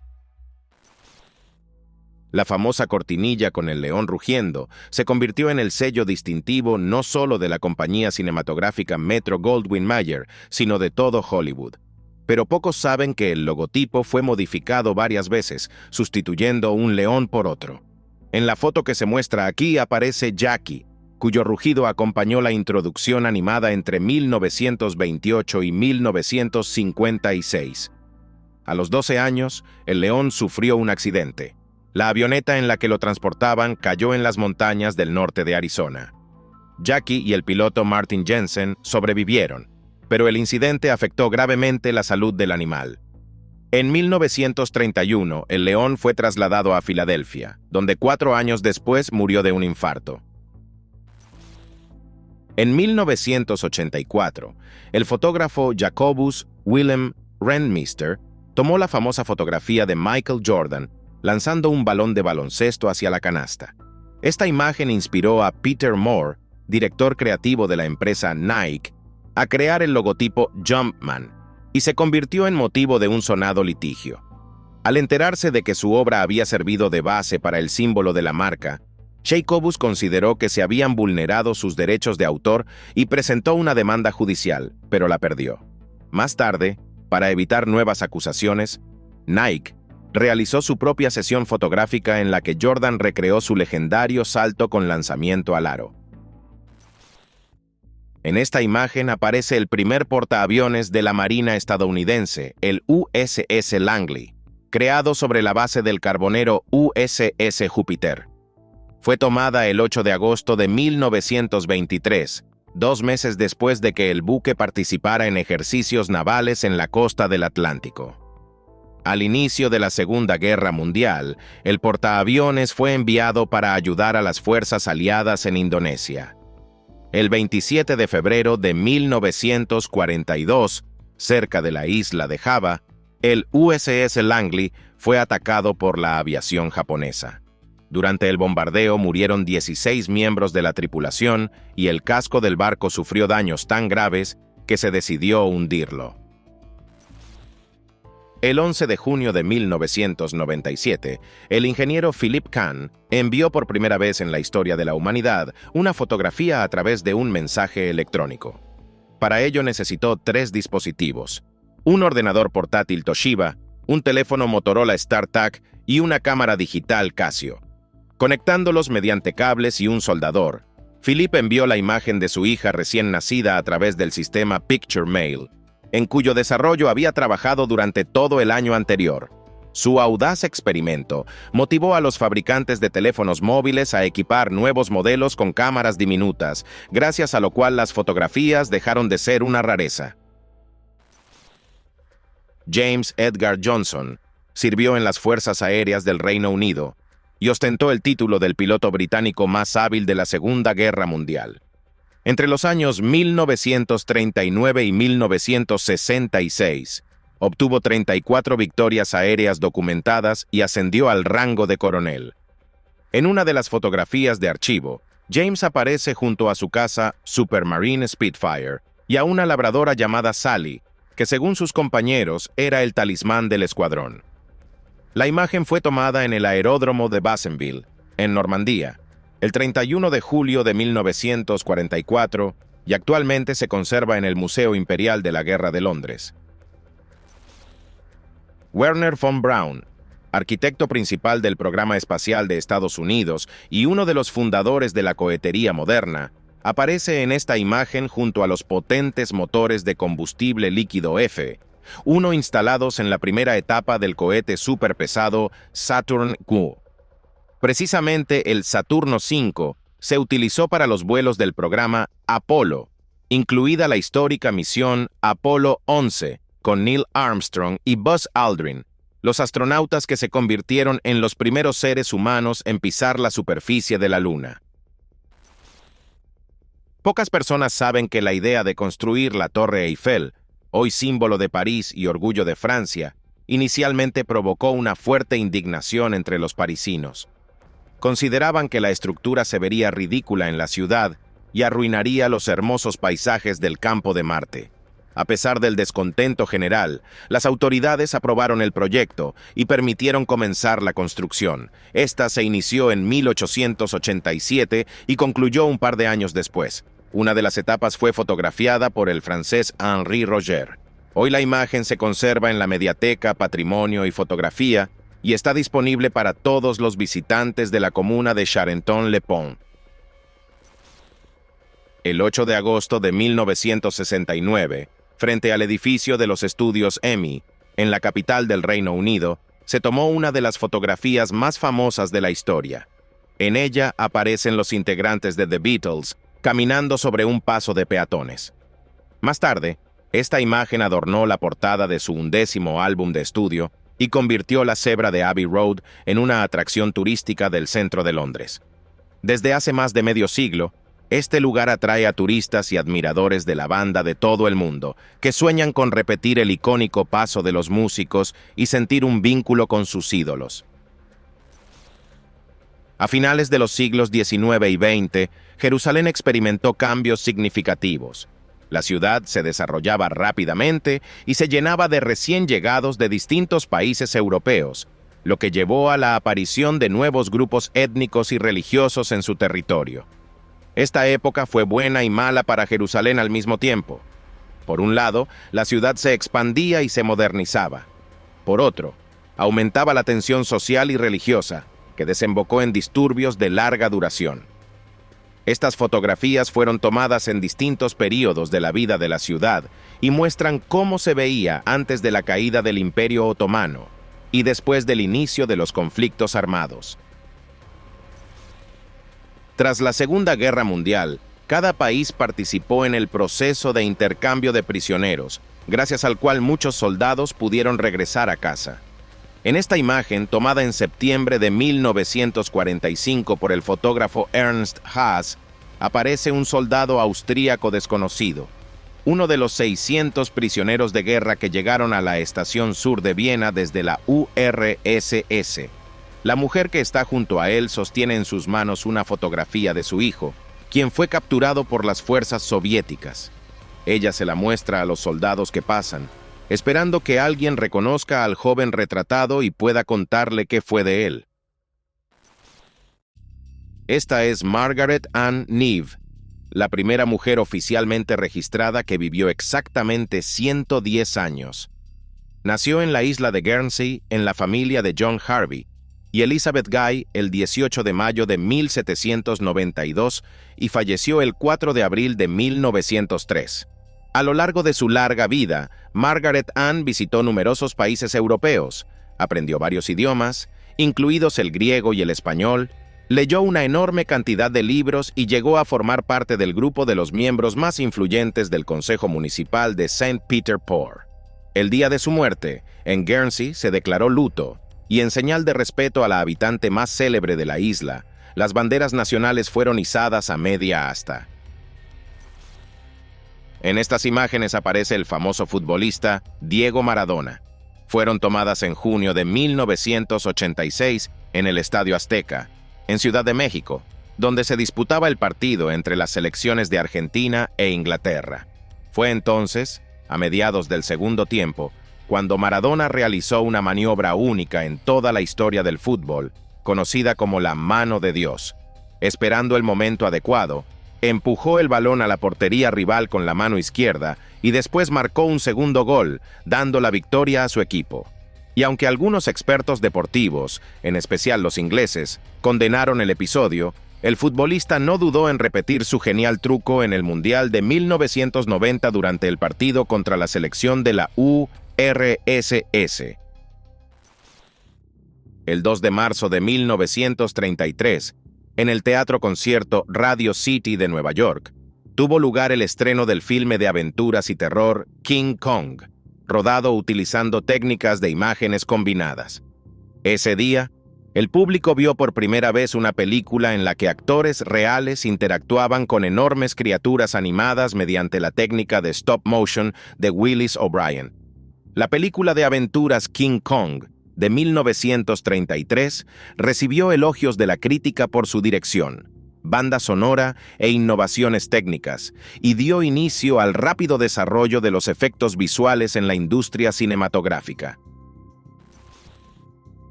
La famosa cortinilla con el león rugiendo se convirtió en el sello distintivo no solo de la compañía cinematográfica Metro-Goldwyn-Mayer, sino de todo Hollywood. Pero pocos saben que el logotipo fue modificado varias veces, sustituyendo un león por otro. En la foto que se muestra aquí aparece Jackie, cuyo rugido acompañó la introducción animada entre 1928 y 1956. A los 12 años, el león sufrió un accidente. La avioneta en la que lo transportaban cayó en las montañas del norte de Arizona. Jackie y el piloto Martin Jensen sobrevivieron, pero el incidente afectó gravemente la salud del animal. En 1931, el león fue trasladado a Filadelfia, donde 4 años después murió de un infarto. En 1984, el fotógrafo Jacobus Willem Rentmeester tomó la famosa fotografía de Michael Jordan lanzando un balón de baloncesto hacia la canasta. Esta imagen inspiró a Peter Moore, director creativo de la empresa Nike, a crear el logotipo Jumpman, y se convirtió en motivo de un sonado litigio. Al enterarse de que su obra había servido de base para el símbolo de la marca, Jacobus consideró que se habían vulnerado sus derechos de autor y presentó una demanda judicial, pero la perdió. Más tarde, para evitar nuevas acusaciones, Nike realizó su propia sesión fotográfica en la que Jordan recreó su legendario salto con lanzamiento al aro. En esta imagen aparece el primer portaaviones de la Marina estadounidense, el USS Langley, creado sobre la base del carbonero USS Júpiter. Fue tomada el 8 de agosto de 1923, 2 meses después de que el buque participara en ejercicios navales en la costa del Atlántico. Al inicio de la Segunda Guerra Mundial, el portaaviones fue enviado para ayudar a las fuerzas aliadas en Indonesia. El 27 de febrero de 1942, cerca de la isla de Java, el USS Langley fue atacado por la aviación japonesa. Durante el bombardeo murieron 16 miembros de la tripulación y el casco del barco sufrió daños tan graves que se decidió hundirlo. El 11 de junio de 1997, el ingeniero Philip Kahn envió por primera vez en la historia de la humanidad una fotografía a través de un mensaje electrónico. Para ello necesitó 3 dispositivos: un ordenador portátil Toshiba, un teléfono Motorola StarTAC y una cámara digital Casio. Conectándolos mediante cables y un soldador, Philip envió la imagen de su hija recién nacida a través del sistema Picture Mail, en cuyo desarrollo había trabajado durante todo el año anterior. Su audaz experimento motivó a los fabricantes de teléfonos móviles a equipar nuevos modelos con cámaras diminutas, gracias a lo cual las fotografías dejaron de ser una rareza. James Edgar Johnson sirvió en las Fuerzas Aéreas del Reino Unido y ostentó el título del piloto británico más hábil de la Segunda Guerra Mundial. Entre los años 1939 y 1966, obtuvo 34 victorias aéreas documentadas y ascendió al rango de coronel. En una de las fotografías de archivo, James aparece junto a su caza Supermarine Spitfire y a una labradora llamada Sally, que según sus compañeros era el talismán del escuadrón. La imagen fue tomada en el aeródromo de Basseville, en Normandía, el 31 de julio de 1944 y actualmente se conserva en el Museo Imperial de la Guerra de Londres. Wernher von Braun, arquitecto principal del Programa Espacial de Estados Unidos y uno de los fundadores de la cohetería moderna, aparece en esta imagen junto a los potentes motores de combustible líquido F, uno instalados en la primera etapa del cohete superpesado Saturn V. Precisamente el Saturno V se utilizó para los vuelos del programa Apolo, incluida la histórica misión Apolo 11, con Neil Armstrong y Buzz Aldrin, los astronautas que se convirtieron en los primeros seres humanos en pisar la superficie de la Luna. Pocas personas saben que la idea de construir la Torre Eiffel, hoy símbolo de París y orgullo de Francia, inicialmente provocó una fuerte indignación entre los parisinos. Consideraban que la estructura se vería ridícula en la ciudad y arruinaría los hermosos paisajes del campo de Marte. A pesar del descontento general, las autoridades aprobaron el proyecto y permitieron comenzar la construcción. Esta se inició en 1887 y concluyó un par de años después. Una de las etapas fue fotografiada por el francés Henri Roger. Hoy la imagen se conserva en la Mediateca Patrimonio y Fotografía y está disponible para todos los visitantes de la comuna de Charenton-le-Pont. El 8 de agosto de 1969, frente al edificio de los estudios Emmy, en la capital del Reino Unido, se tomó una de las fotografías más famosas de la historia. En ella aparecen los integrantes de The Beatles caminando sobre un paso de peatones. Más tarde, esta imagen adornó la portada de su 11º álbum de estudio y convirtió la cebra de Abbey Road en una atracción turística del centro de Londres. Desde hace más de medio siglo, este lugar atrae a turistas y admiradores de la banda de todo el mundo, que sueñan con repetir el icónico paso de los músicos y sentir un vínculo con sus ídolos. A finales de los siglos XIX y XX, Jerusalén experimentó cambios significativos. La ciudad se desarrollaba rápidamente y se llenaba de recién llegados de distintos países europeos, lo que llevó a la aparición de nuevos grupos étnicos y religiosos en su territorio. Esta época fue buena y mala para Jerusalén al mismo tiempo. Por un lado, la ciudad se expandía y se modernizaba. Por otro, aumentaba la tensión social y religiosa, que desembocó en disturbios de larga duración. Estas fotografías fueron tomadas en distintos períodos de la vida de la ciudad y muestran cómo se veía antes de la caída del Imperio Otomano y después del inicio de los conflictos armados. Tras la Segunda Guerra Mundial, cada país participó en el proceso de intercambio de prisioneros, gracias al cual muchos soldados pudieron regresar a casa. En esta imagen, tomada en septiembre de 1945 por el fotógrafo Ernst Haas, aparece un soldado austríaco desconocido, uno de los 600 prisioneros de guerra que llegaron a la estación sur de Viena desde la URSS. La mujer que está junto a él sostiene en sus manos una fotografía de su hijo, quien fue capturado por las fuerzas soviéticas. Ella se la muestra a los soldados que pasan, esperando que alguien reconozca al joven retratado y pueda contarle qué fue de él. Esta es Margaret Ann Neve, la primera mujer oficialmente registrada que vivió exactamente 110 años. Nació en la isla de Guernsey en la familia de John Harvey y Elizabeth Guy el 18 de mayo de 1792 y falleció el 4 de abril de 1903. A lo largo de su larga vida, Margaret Ann visitó numerosos países europeos, aprendió varios idiomas, incluidos el griego y el español, leyó una enorme cantidad de libros y llegó a formar parte del grupo de los miembros más influyentes del Consejo Municipal de St. Peter Port. El día de su muerte, en Guernsey se declaró luto, y en señal de respeto a la habitante más célebre de la isla, las banderas nacionales fueron izadas a media asta. En estas imágenes aparece el famoso futbolista Diego Maradona. Fueron tomadas en junio de 1986 en el Estadio Azteca, en Ciudad de México, donde se disputaba el partido entre las selecciones de Argentina e Inglaterra. Fue entonces, a mediados del segundo tiempo, cuando Maradona realizó una maniobra única en toda la historia del fútbol, conocida como la mano de Dios. Esperando el momento adecuado, empujó el balón a la portería rival con la mano izquierda y después marcó un segundo gol, dando la victoria a su equipo. Y aunque algunos expertos deportivos, en especial los ingleses, condenaron el episodio, el futbolista no dudó en repetir su genial truco en el Mundial de 1990 durante el partido contra la selección de la URSS. El 2 de marzo de 1933, en el Teatro Concierto Radio City de Nueva York, tuvo lugar el estreno del filme de aventuras y terror King Kong, rodado utilizando técnicas de imágenes combinadas. Ese día, el público vio por primera vez una película en la que actores reales interactuaban con enormes criaturas animadas mediante la técnica de stop motion de Willis O'Brien. La película de aventuras King Kong, de 1933, recibió elogios de la crítica por su dirección, banda sonora e innovaciones técnicas, y dio inicio al rápido desarrollo de los efectos visuales en la industria cinematográfica.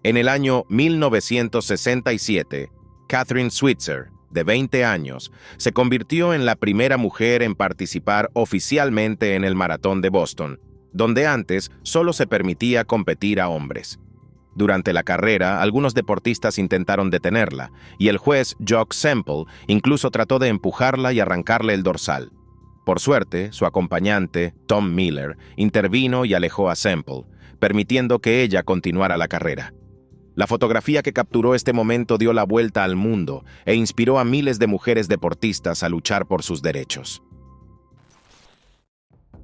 En el año 1967, Catherine Switzer, de 20 años, se convirtió en la primera mujer en participar oficialmente en el Maratón de Boston, donde antes solo se permitía competir a hombres. Durante la carrera, algunos deportistas intentaron detenerla, y el juez Jock Semple incluso trató de empujarla y arrancarle el dorsal. Por suerte, su acompañante, Tom Miller, intervino y alejó a Semple, permitiendo que ella continuara la carrera. La fotografía que capturó este momento dio la vuelta al mundo e inspiró a miles de mujeres deportistas a luchar por sus derechos.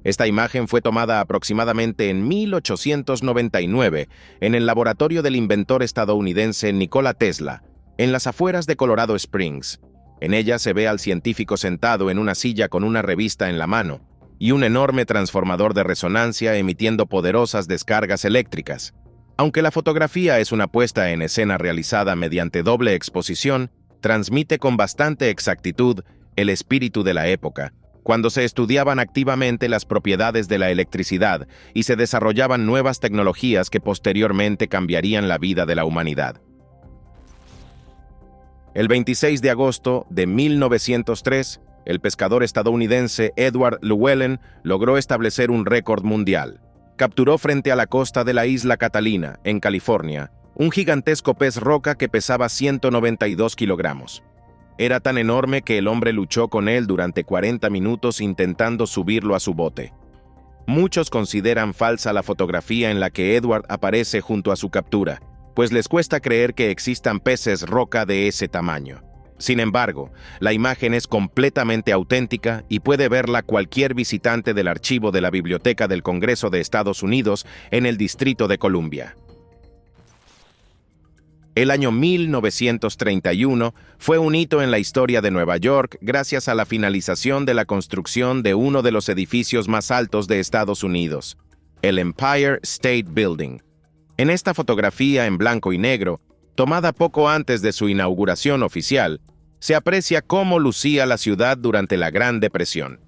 Esta imagen fue tomada aproximadamente en 1899 en el laboratorio del inventor estadounidense Nikola Tesla, en las afueras de Colorado Springs. En ella se ve al científico sentado en una silla con una revista en la mano y un enorme transformador de resonancia emitiendo poderosas descargas eléctricas. Aunque la fotografía es una puesta en escena realizada mediante doble exposición, transmite con bastante exactitud el espíritu de la época, cuando se estudiaban activamente las propiedades de la electricidad y se desarrollaban nuevas tecnologías que posteriormente cambiarían la vida de la humanidad. El 26 de agosto de 1903, el pescador estadounidense Edward Llewellyn logró establecer un récord mundial. Capturó frente a la costa de la isla Catalina, en California, un gigantesco pez roca que pesaba 192 kilogramos. Era tan enorme que el hombre luchó con él durante 40 minutos intentando subirlo a su bote. Muchos consideran falsa la fotografía en la que Edward aparece junto a su captura, pues les cuesta creer que existan peces roca de ese tamaño. Sin embargo, la imagen es completamente auténtica y puede verla cualquier visitante del archivo de la Biblioteca del Congreso de Estados Unidos en el Distrito de Columbia. El año 1931 fue un hito en la historia de Nueva York gracias a la finalización de la construcción de uno de los edificios más altos de Estados Unidos, el Empire State Building. En esta fotografía en blanco y negro, tomada poco antes de su inauguración oficial, se aprecia cómo lucía la ciudad durante la Gran Depresión.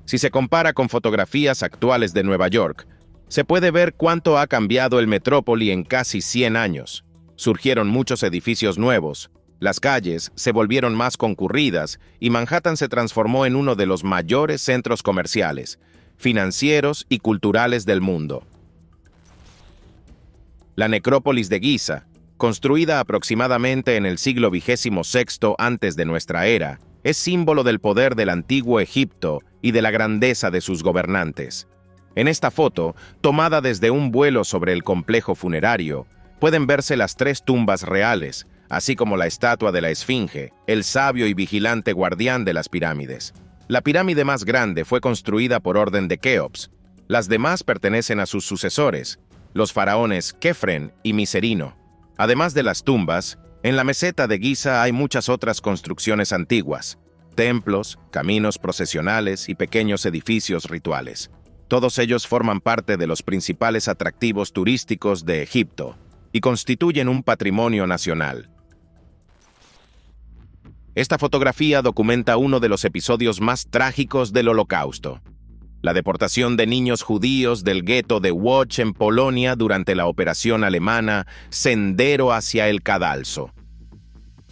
Si se compara con fotografías actuales de Nueva York, se puede ver cuánto ha cambiado el metrópoli en casi 100 años. Surgieron muchos edificios nuevos, las calles se volvieron más concurridas y Manhattan se transformó en uno de los mayores centros comerciales, financieros y culturales del mundo. La necrópolis de Giza, construida aproximadamente en el siglo XXVI antes de nuestra era, es símbolo del poder del antiguo Egipto y de la grandeza de sus gobernantes. En esta foto, tomada desde un vuelo sobre el complejo funerario, pueden verse las 3 tumbas reales, así como la estatua de la Esfinge, el sabio y vigilante guardián de las pirámides. La pirámide más grande fue construida por orden de Keops. Las demás pertenecen a sus sucesores, los faraones Kefren y Miserino. Además de las tumbas, en la meseta de Giza hay muchas otras construcciones antiguas, templos, caminos procesionales y pequeños edificios rituales. Todos ellos forman parte de los principales atractivos turísticos de Egipto y constituyen un patrimonio nacional. Esta fotografía documenta uno de los episodios más trágicos del Holocausto: la deportación de niños judíos del gueto de Łódź en Polonia durante la operación alemana Sendero hacia el Cadalso.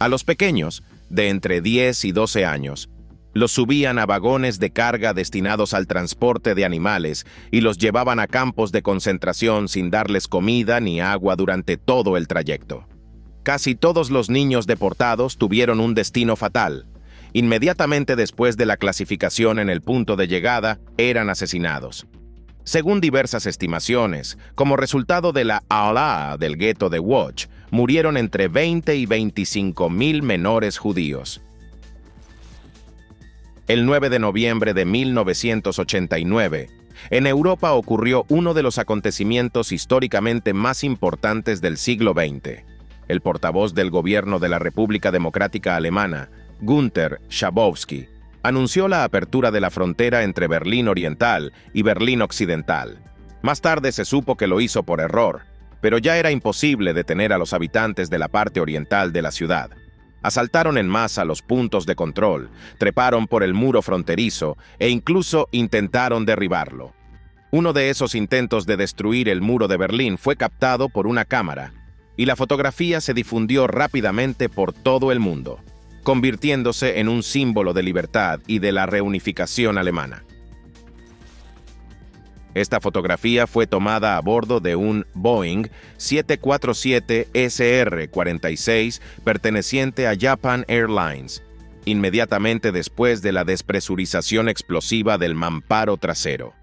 A los pequeños, de entre 10 y 12 años, los subían a vagones de carga destinados al transporte de animales y los llevaban a campos de concentración sin darles comida ni agua durante todo el trayecto. Casi todos los niños deportados tuvieron un destino fatal. Inmediatamente después de la clasificación en el punto de llegada, eran asesinados. Según diversas estimaciones, como resultado de la Alaa del gueto de Łódź, murieron entre 20 y 25.000 menores judíos. El 9 de noviembre de 1989, en Europa ocurrió uno de los acontecimientos históricamente más importantes del siglo XX. El portavoz del gobierno de la República Democrática Alemana, Günther Schabowski, anunció la apertura de la frontera entre Berlín Oriental y Berlín Occidental. Más tarde se supo que lo hizo por error, pero ya era imposible detener a los habitantes de la parte oriental de la ciudad. Asaltaron en masa los puntos de control, treparon por el muro fronterizo e incluso intentaron derribarlo. Uno de esos intentos de destruir el muro de Berlín fue captado por una cámara, y la fotografía se difundió rápidamente por todo el mundo, convirtiéndose en un símbolo de libertad y de la reunificación alemana. Esta fotografía fue tomada a bordo de un Boeing 747 SR-46 perteneciente a Japan Airlines, inmediatamente después de la despresurización explosiva del mamparo trasero.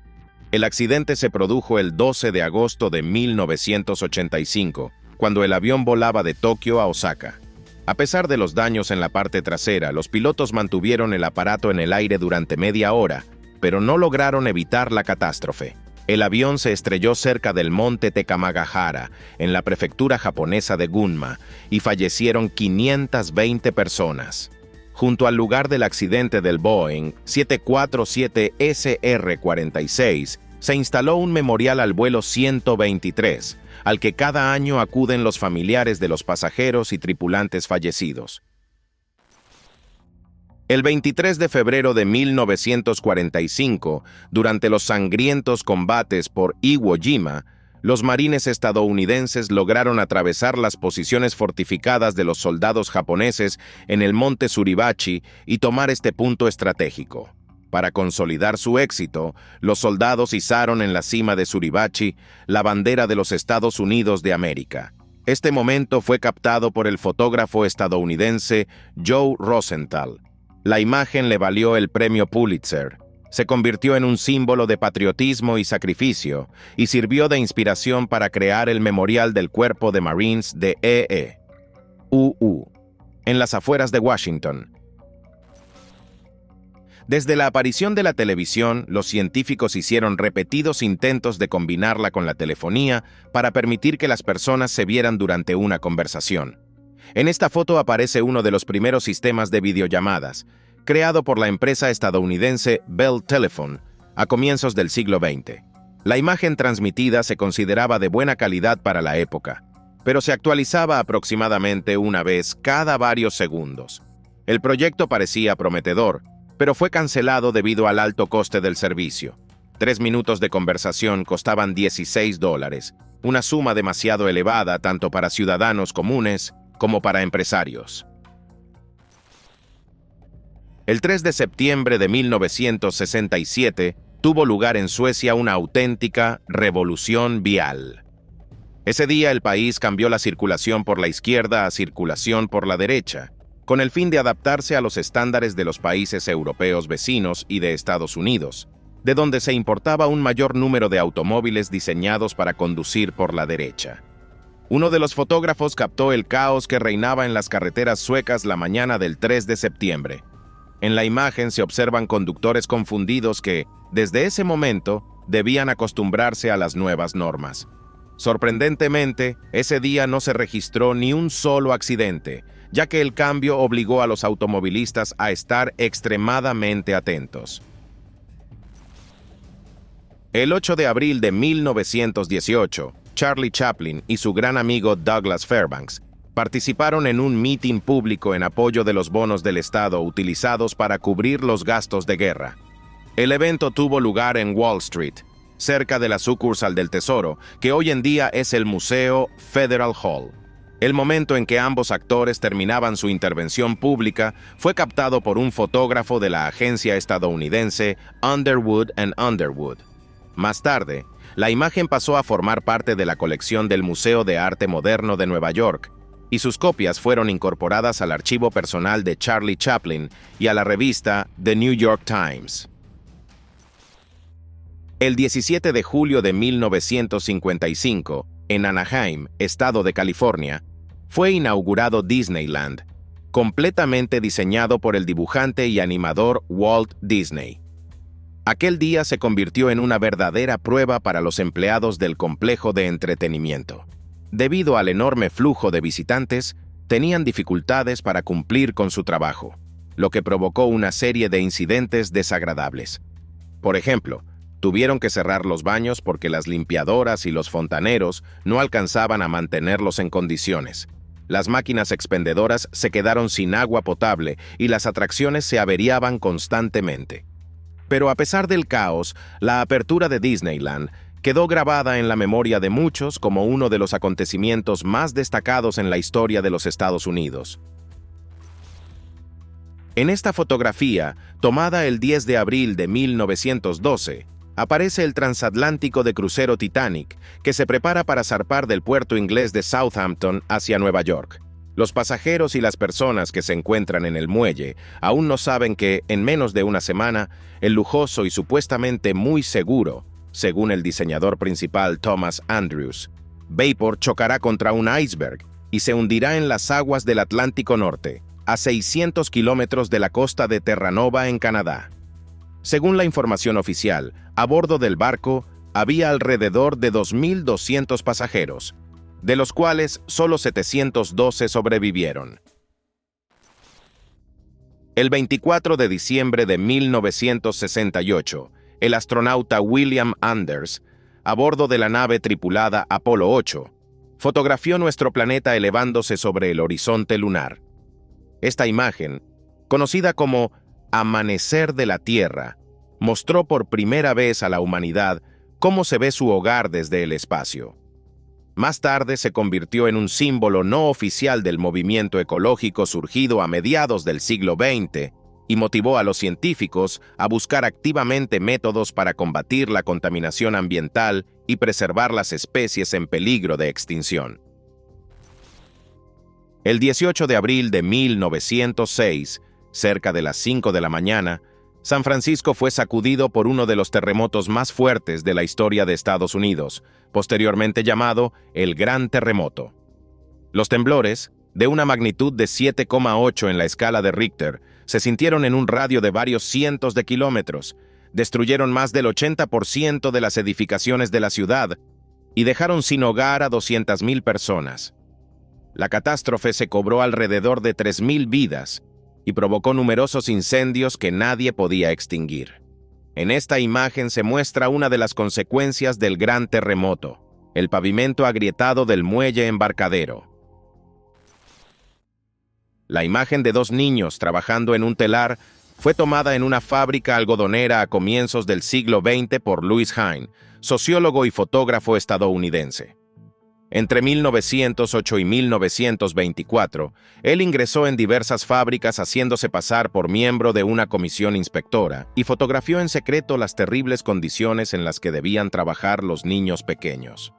El accidente se produjo el 12 de agosto de 1985, cuando el avión volaba de Tokio a Osaka. A pesar de los daños en la parte trasera, los pilotos mantuvieron el aparato en el aire durante media hora, pero no lograron evitar la catástrofe. El avión se estrelló cerca del monte Takamagahara, en la prefectura japonesa de Gunma, y fallecieron 520 personas. Junto al lugar del accidente del Boeing 747 SR-46, se instaló un memorial al vuelo 123, al que cada año acuden los familiares de los pasajeros y tripulantes fallecidos. El 23 de febrero de 1945, durante los sangrientos combates por Iwo Jima, los marines estadounidenses lograron atravesar las posiciones fortificadas de los soldados japoneses en el monte Suribachi y tomar este punto estratégico. Para consolidar su éxito, los soldados izaron en la cima de Suribachi la bandera de los Estados Unidos de América. Este momento fue captado por el fotógrafo estadounidense Joe Rosenthal. La imagen le valió el premio Pulitzer. Se convirtió en un símbolo de patriotismo y sacrificio y sirvió de inspiración para crear el memorial del Cuerpo de Marines de EE. UU. en las afueras de Washington. Desde la aparición de la televisión, los científicos hicieron repetidos intentos de combinarla con la telefonía para permitir que las personas se vieran durante una conversación. En esta foto aparece uno de los primeros sistemas de videollamadas, creado por la empresa estadounidense Bell Telephone a comienzos del siglo XX. La imagen transmitida se consideraba de buena calidad para la época, pero se actualizaba aproximadamente una vez cada varios segundos. El proyecto parecía prometedor, pero fue cancelado debido al alto coste del servicio. 3 minutos de conversación costaban $16, una suma demasiado elevada tanto para ciudadanos comunes como para empresarios. El 3 de septiembre de 1967 tuvo lugar en Suecia una auténtica revolución vial. Ese día el país cambió la circulación por la izquierda a circulación por la derecha, con el fin de adaptarse a los estándares de los países europeos vecinos y de Estados Unidos, de donde se importaba un mayor número de automóviles diseñados para conducir por la derecha. Uno de los fotógrafos captó el caos que reinaba en las carreteras suecas la mañana del 3 de septiembre. En la imagen se observan conductores confundidos que, desde ese momento, debían acostumbrarse a las nuevas normas. Sorprendentemente, ese día no se registró ni un solo accidente, ya que el cambio obligó a los automovilistas a estar extremadamente atentos. El 8 de abril de 1918, Charlie Chaplin y su gran amigo Douglas Fairbanks participaron en un mitin público en apoyo de los bonos del Estado utilizados para cubrir los gastos de guerra. El evento tuvo lugar en Wall Street, cerca de la sucursal del Tesoro, que hoy en día es el Museo Federal Hall. El momento en que ambos actores terminaban su intervención pública fue captado por un fotógrafo de la agencia estadounidense Underwood & Underwood. Más tarde, la imagen pasó a formar parte de la colección del Museo de Arte Moderno de Nueva York, y sus copias fueron incorporadas al archivo personal de Charlie Chaplin y a la revista The New York Times. El 17 de julio de 1955, en Anaheim, estado de California, fue inaugurado Disneyland, completamente diseñado por el dibujante y animador Walt Disney. Aquel día se convirtió en una verdadera prueba para los empleados del complejo de entretenimiento. Debido al enorme flujo de visitantes, tenían dificultades para cumplir con su trabajo, lo que provocó una serie de incidentes desagradables. Por ejemplo, tuvieron que cerrar los baños porque las limpiadoras y los fontaneros no alcanzaban a mantenerlos en condiciones. Las máquinas expendedoras se quedaron sin agua potable y las atracciones se averiaban constantemente. Pero a pesar del caos, la apertura de Disneyland quedó grabada en la memoria de muchos como uno de los acontecimientos más destacados en la historia de los Estados Unidos. En esta fotografía, tomada el 10 de abril de 1912, aparece el transatlántico de crucero Titanic, que se prepara para zarpar del puerto inglés de Southampton hacia Nueva York. Los pasajeros y las personas que se encuentran en el muelle aún no saben que, en menos de una semana, el lujoso y supuestamente muy seguro, según el diseñador principal Thomas Andrews, Vapor chocará contra un iceberg y se hundirá en las aguas del Atlántico Norte, a 600 kilómetros de la costa de Terranova en Canadá. Según la información oficial, a bordo del barco había alrededor de 2.200 pasajeros, de los cuales solo 712 sobrevivieron. El 24 de diciembre de 1968, el astronauta William Anders, a bordo de la nave tripulada Apolo 8, fotografió nuestro planeta elevándose sobre el horizonte lunar. Esta imagen, conocida como Amanecer de la Tierra, mostró por primera vez a la humanidad cómo se ve su hogar desde el espacio. Más tarde se convirtió en un símbolo no oficial del movimiento ecológico surgido a mediados del siglo XX y motivó a los científicos a buscar activamente métodos para combatir la contaminación ambiental y preservar las especies en peligro de extinción. El 18 de abril de 1906, cerca de las 5 de la mañana, San Francisco fue sacudido por uno de los terremotos más fuertes de la historia de Estados Unidos, posteriormente llamado el Gran Terremoto. Los temblores, de una magnitud de 7,8 en la escala de Richter, se sintieron en un radio de varios cientos de kilómetros, destruyeron más del 80% de las edificaciones de la ciudad y dejaron sin hogar a 200,000 personas. La catástrofe se cobró alrededor de 3,000 vidas y provocó numerosos incendios que nadie podía extinguir. En esta imagen se muestra una de las consecuencias del gran terremoto: el pavimento agrietado del muelle embarcadero. La imagen de dos niños trabajando en un telar fue tomada en una fábrica algodonera a comienzos del siglo XX por Louis Hine, sociólogo y fotógrafo estadounidense. Entre 1908 y 1924, él ingresó en diversas fábricas haciéndose pasar por miembro de una comisión inspectora y fotografió en secreto las terribles condiciones en las que debían trabajar los niños pequeños.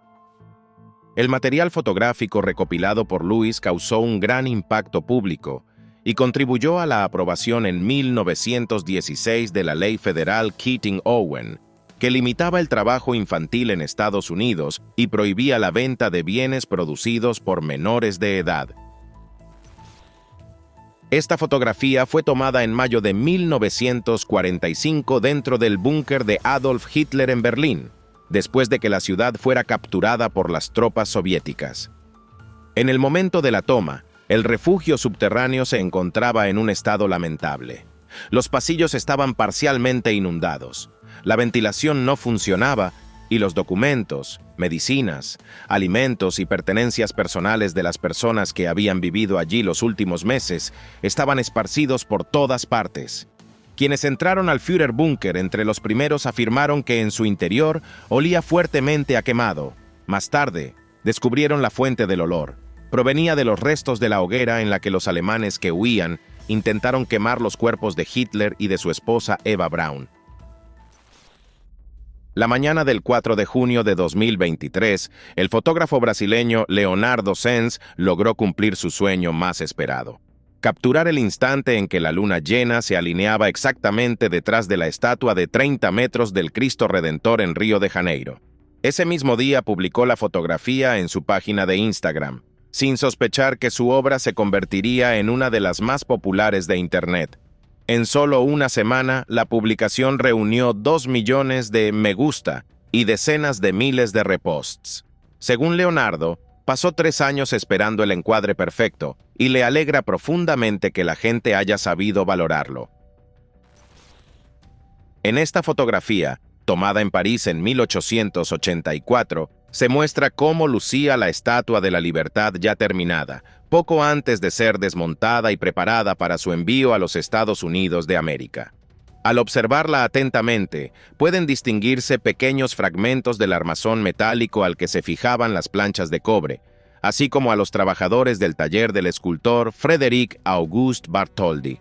El material fotográfico recopilado por Louis causó un gran impacto público y contribuyó a la aprobación en 1916 de la ley federal Keating-Owen, que limitaba el trabajo infantil en Estados Unidos y prohibía la venta de bienes producidos por menores de edad. Esta fotografía fue tomada en mayo de 1945 dentro del búnker de Adolf Hitler en Berlín, después de que la ciudad fuera capturada por las tropas soviéticas. En el momento de la toma, el refugio subterráneo se encontraba en un estado lamentable. Los pasillos estaban parcialmente inundados, la ventilación no funcionaba y los documentos, medicinas, alimentos y pertenencias personales de las personas que habían vivido allí los últimos meses estaban esparcidos por todas partes. Quienes entraron al Führerbunker entre los primeros afirmaron que en su interior olía fuertemente a quemado. Más tarde, descubrieron la fuente del olor. Provenía de los restos de la hoguera en la que los alemanes que huían intentaron quemar los cuerpos de Hitler y de su esposa Eva Braun. La mañana del 4 de junio de 2023, el fotógrafo brasileño Leonardo Sens logró cumplir su sueño más esperado: capturar el instante en que la luna llena se alineaba exactamente detrás de la estatua de 30 metros del Cristo Redentor en Río de Janeiro. Ese mismo día publicó la fotografía en su página de Instagram, sin sospechar que su obra se convertiría en una de las más populares de Internet. En solo una semana, la publicación reunió 2 millones de me gusta y decenas de miles de reposts. Según Leonardo, pasó 3 años esperando el encuadre perfecto y le alegra profundamente que la gente haya sabido valorarlo. En esta fotografía, tomada en París en 1884, se muestra cómo lucía la Estatua de la Libertad ya terminada, poco antes de ser desmontada y preparada para su envío a los Estados Unidos de América. Al observarla atentamente, pueden distinguirse pequeños fragmentos del armazón metálico al que se fijaban las planchas de cobre, así como a los trabajadores del taller del escultor Frédéric Auguste Bartholdi.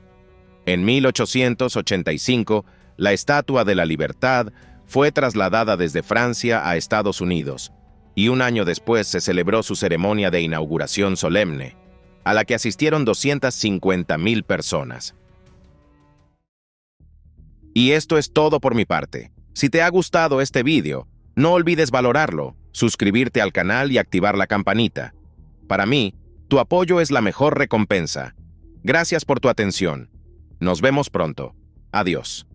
En 1885, la Estatua de la Libertad fue trasladada desde Francia a Estados Unidos, y un año después se celebró su ceremonia de inauguración solemne, a la que asistieron 250,000 personas. Y esto es todo por mi parte. Si te ha gustado este vídeo, no olvides valorarlo, suscribirte al canal y activar la campanita. Para mí, tu apoyo es la mejor recompensa. Gracias por tu atención. Nos vemos pronto. Adiós.